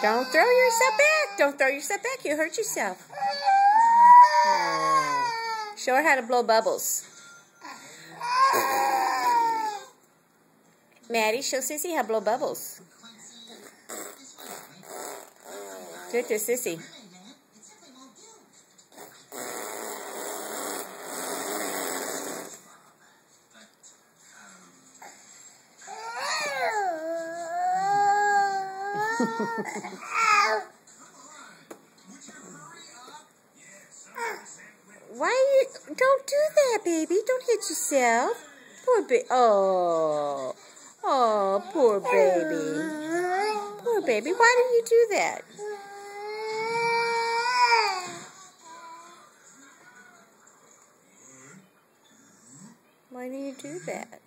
Don't throw yourself back. Don't throw yourself back. You'll hurt yourself. Oh. Show her how to blow bubbles. Maddie, show Sissy how to blow bubbles. Do it to Sissy. Why you don't do that, baby? Don't hit yourself. Poor baby. Oh, poor baby. Poor baby. Why did you do that? Why do you do that?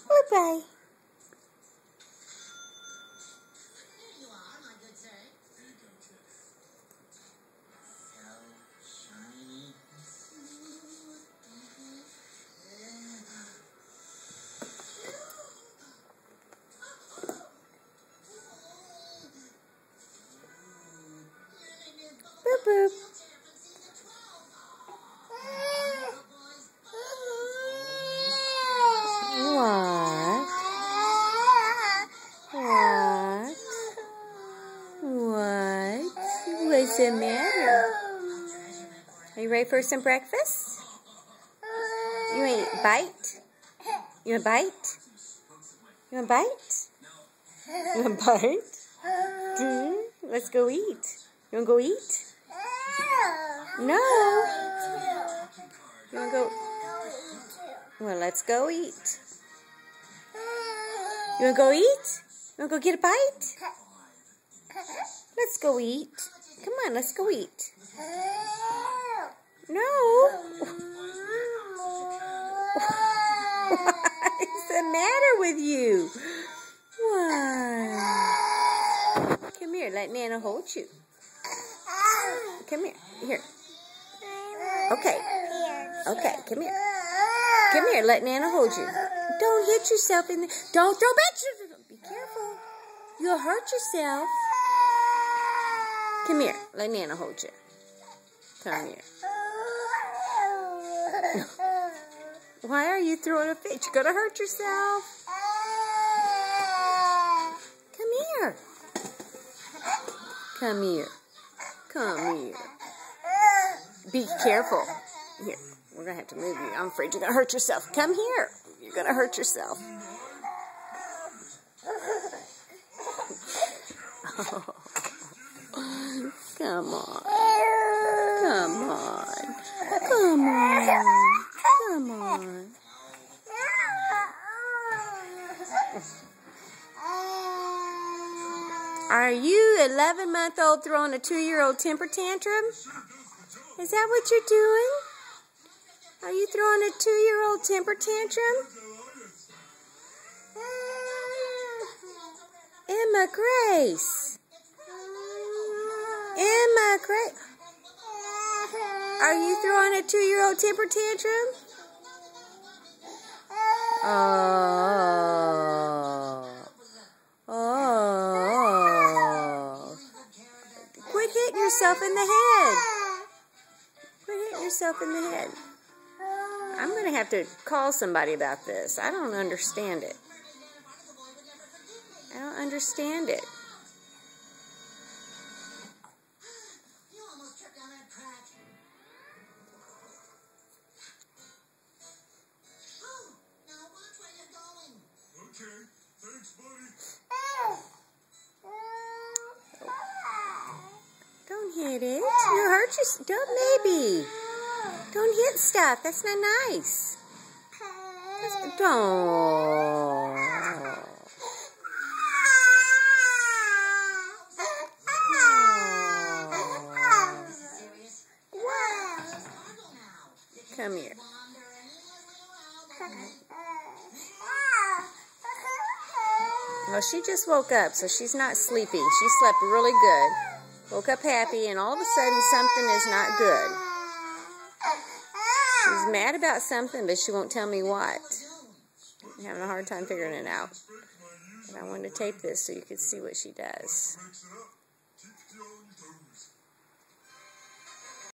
Bye-bye. Boop boop. What's the matter? Are you ready for some breakfast? You want to bite? You want to bite? You want to bite? You want to bite? Let's go eat. You want to go eat? No. You want to go? Well, let's go eat. You want to go eat? You want to go get a bite? Let's go eat. Come on, let's go eat. No. What's the matter with you? Why? Come here, let Nana hold you. Come here. Here. Okay. Okay, come here. Come here, let Nana hold you. Don't hit yourself in the... Don't throw back. Be careful. You'll hurt yourself. Come here. Let Nana hold you. Come here. Why are you throwing a fit? You're going to hurt yourself. Come here. Come here. Come here. Be careful. Here. We're going to have to move you. I'm afraid you're going to hurt yourself. Come here. You're going to hurt yourself. Come on. Come on. Come on. Come on. Are you 11-month-old throwing a 2-year-old temper tantrum? Is that what you're doing? Are you throwing a 2-year-old temper tantrum? Emma Grace. Emma Grace. Are you throwing a 2-year-old temper tantrum? Oh. Quit hitting yourself in the head. Quit hitting yourself in the head. I'm going to have to call somebody about this. I don't understand it. I don't understand it. Okay, thanks, buddy. Don't hit it. You hurt yourself. Don't, maybe. Don't hit stuff. That's not nice. Don't. Come here. Well, she just woke up, so she's not sleeping. She slept really good. Woke up happy, and all of a sudden something is not good. She's mad about something, but she won't tell me what. I'm having a hard time figuring it out. But I wanted to tape this so you could see what she does.